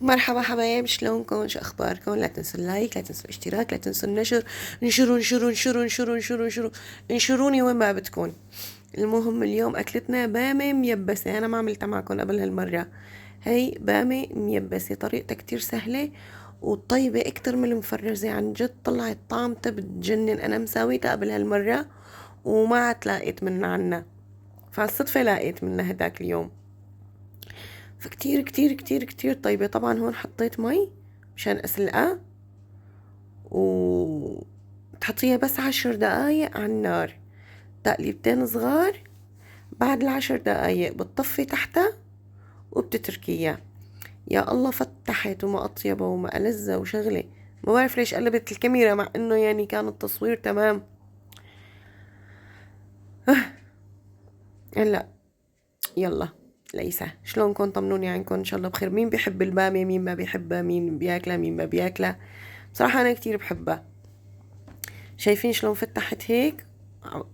مرحبا حبايب، شلونكم؟ شو اخباركم؟ لا تنسوا اللايك، لا تنسوا الاشتراك، لا تنسوا النشر. انشروا انشروا انشروا انشروا انشروا انشروا انشروني وين ما بتكون. المهم اليوم اكلتنا بامة ميبسة. انا ما عملتها معكم قبل هالمرة. هي بامة ميبسة، طريقتها كتير سهلة وطيبة اكتر من المفرزة. عن جد طلعت طعمتها بتجنن. انا مساويتها قبل هالمرة وما تلاقيت من عنا، فالصدفة لاقيت منها هداك اليوم. فكتير كتير كتير كتير طيبة. طبعا هون حطيت مي مشان اسلقها، وتحطيها بس 10 دقايق على النار، تقليبتين صغار. بعد ال10 دقايق بتطفي تحتها وبتتركيها. يا الله، فتحت وما أطيبة وما ألذة وشغلة. ما بعرف ليش قلبت الكاميرا مع انه يعني كان التصوير تمام. هلا يلا ليسى، شلونكن؟ طمنوني عنكن، ان شاء الله بخير. مين بيحب البامية؟ مين ما بيحبها؟ مين بياكلها؟ مين ما بياكلها؟ بصراحة انا كتير بحبها. شايفين شلون فتحت هيك؟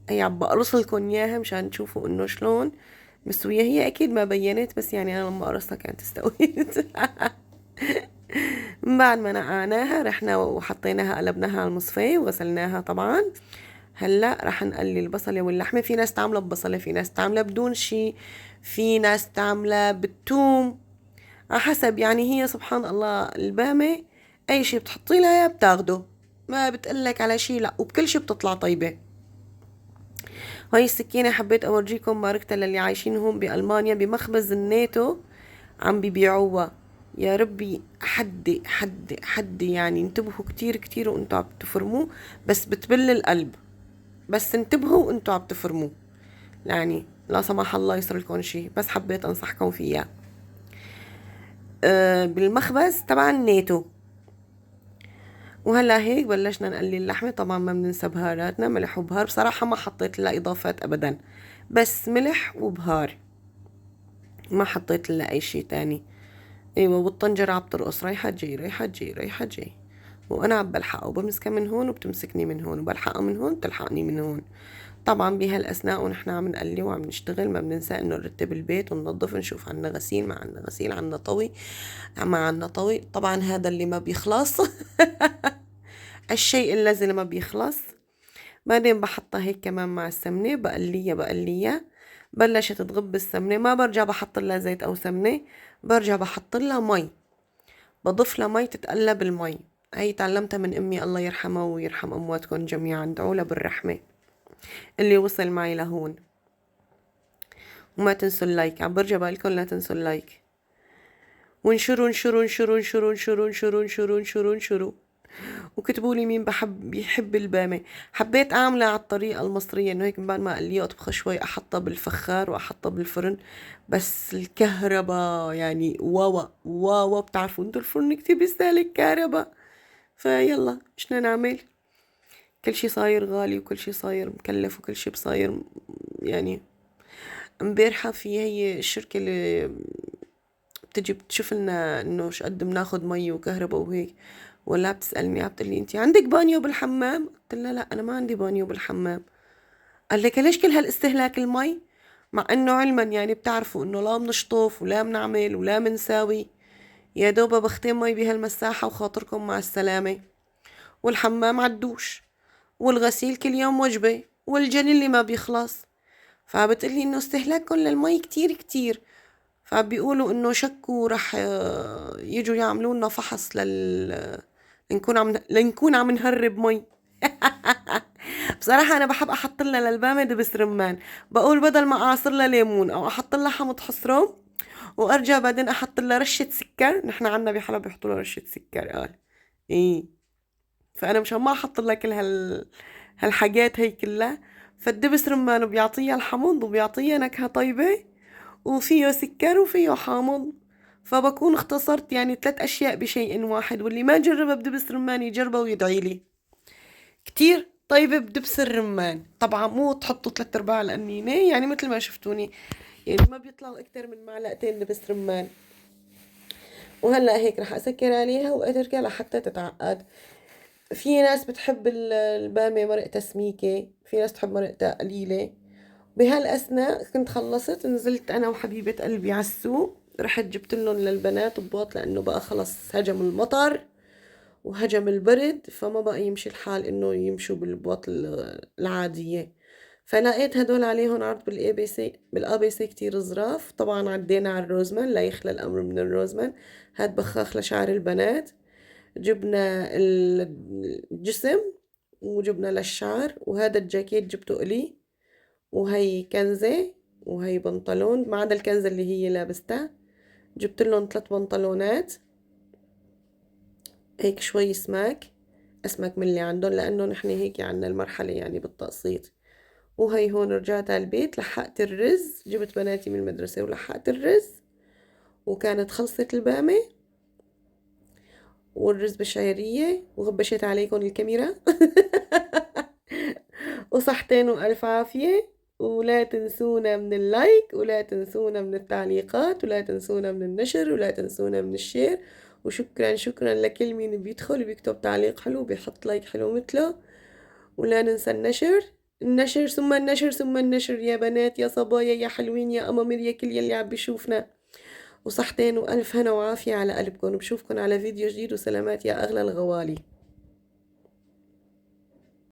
هي عم بقرص لكم اياها مشان تشوفوا انه شلون مستوية. هي اكيد ما بينت، بس يعني انا لما قرصتها كانت استويت. بعد ما نقعناها رحنا وحطيناها، قلبناها على المصفاية وغسلناها طبعا. هلا رح نقلي البصلة واللحمة. في ناس تعملها ببصلة، في ناس تعملها بدون شي، في ناس تعملها بالثوم، على حسب. يعني هي سبحان الله البامة اي شي بتحطي لها بتاخده، ما بتقلك على شي لا، وبكل شي بتطلع طيبة. هاي السكينة حبيت اورجيكم ماركتها للي عايشين هون بألمانيا، بمخبز الناتو عم بيبيعوها. يا ربي، حدي يعني انتبهوا كتير كتير وانتوا عم تفرموه، بس بتبل القلب. بس انتبهوا وانتوا عم تفرموه، يعني لا سمح الله يصير لكم شي. بس حبيت انصحكم فيها. بالمخبز تبع الناتو. وهلا هيك بلشنا نقلي اللحمة. طبعا ما بننسى بهاراتنا، ملح وبهار. بصراحة ما حطيت لها اضافات ابدا، بس ملح وبهار، ما حطيت لها اي شي تاني. ايوه، والطنجرة عم ترقص رايحة جاي رايحة جاي رايحة جاي، وانا عم بلحقها وبمسكها من هون وبتمسكني من هون، وبلحقها من هون بتلحقني من هون. طبعا بهالاثناء ونحن عم نقلي وعم نشتغل ما بننسى انه نرتب البيت وننظف، نشوف عنا غسيل ما عنا غسيل، عنا طوي ما عنا طوي. طبعا هذا اللي ما بيخلص. الشيء الذي ما بيخلص. بعدين بحطها هيك كمان مع السمنة، بقليها. بلشت تغب السمنة، ما برجع بحط لها زيت أو سمنة، برجع بحط لها مي. بضيف لها مي تتقلب المي. هي تعلمتها من أمي الله يرحمها ويرحم أمواتكم جميعا، دعوا لها بالرحمة اللي وصل معي لهون. وما تنسوا اللايك، عم برجع بقولكم لا تنسوا اللايك. وانشروا انشروا انشروا انشروا انشروا انشروا انشروا انشروا انشروا. وكتبوا لي مين بيحب البامة. حبيت اعملها على الطريقة المصرية، انه هيك من بعد ما اقليها اطبخها شوي، احطها بالفخار واحطها بالفرن. بس الكهرباء يعني واوا واوا، بتعرفوا انتوا الفرن كتير بيستهلك كهرباء. فيلا مش بدنا نعمل. كل شي صاير غالي وكل شي صاير مكلف وكل شي بصاير يعني. امبارحة في هي الشركة اللي بتجي بتشوف لنا انه شو قد بناخد مي وكهرباء وهيك، ولا بتسألني عم بتقلي انتي عندك بانيو بالحمام؟ قلت لها لا انا ما عندي بانيو بالحمام. قال لك ليش كل هالاستهلاك المي؟ مع انه علما يعني بتعرفوا انه لا بنشطف ولا بنعمل ولا بنساوي، يا دوبا بختين مي بهالمساحة وخاطركم مع السلامة. والحمام عالدوش، والغسيل كل يوم وجبة، والجني اللي ما بيخلص. فبتقلي انه استهلاككم للمي كتير كتير. فبيقولوا انه شكوا رح يجوا يعملوا لنا فحص لنكون عم نهرب مي. بصراحة أنا بحب أحط لها للبامة دبس رمان. بقول بدل ما أعصر لها ليمون أو أحط لها حمض حصرم، وأرجع بعدين أحط لها رشة سكر. نحن عنا بحلب بيحطوا لها رشة سكر، قال إيه. فأنا مشان ما أحط لها كل هالحاجات هي كلها، فالدبس رمان بيعطيها الحمض وبيعطيها نكهة طيبة، وفيه سكر وفيه حامض. فبكون اختصرت يعني 3 أشياء بشيء واحد. واللي ما جربها بدبس رمان يجربها ويدعي لي. كتير طيبة بدبس الرمان. طبعا مو تحطوا 3/4 القنينة، يعني مثل ما شفتوني، يعني ما بيطلعوا أكتر من معلقتين دبس رمان. وهلا هيك رح أسكر عليها وأتركها لحتى تتعقد. في ناس بتحب البامية مرقتها سميكة، في ناس تحب مرقتها قليلة. بهالأثناء كنت خلصت، نزلت أنا وحبيبة قلبي على السوق، رحت جبت لهم للبنات بواط، لأنه بقى خلص هجم المطر وهجم البرد، فما بقى يمشي الحال إنه يمشوا بالبواط العادية. فلقيت هدول عليهم عرض بالاي بي سي، بالA B C كتير ظراف. طبعا عدينا على الروزمان، لا يخلى الأمر من الروزمان. هاد بخاخ لشعر البنات. جبنا الجسم وجبنا للشعر، وهذا الجاكيت جبته إلي، وهي كنزة، وهي بنطلون ما عدا الكنزة اللي هي لابستها. جبت لهم 3 بنطلونات هيك شوي سماك، اسمك من اللي عندهم، لانه نحن هيك عنا المرحلة يعني بالتقسيط. وهي هون رجعت على البيت، لحقت الرز، جبت بناتي من المدرسة ولحقت الرز، وكانت خلصت البامة والرز بالشعرية، وغبشت عليكم الكاميرا. وصحتين وألف عافية. ولا تنسونا من اللايك، ولا تنسونا من التعليقات، ولا تنسونا من النشر، ولا تنسونا من الشير. وشكرا شكرا لكل مين بيدخل وبيكتب تعليق حلو وبيحط لايك حلو مثله. ولا ننسى النشر، النشر ثم النشر ثم النشر، يا بنات يا صبايا يا حلوين يا أمامير يا كل يلي عم بيشوفنا. وصحتين وألف هنا وعافية على قلبكم، وبشوفكن على فيديو جديد، وسلامات يا أغلى الغوالي.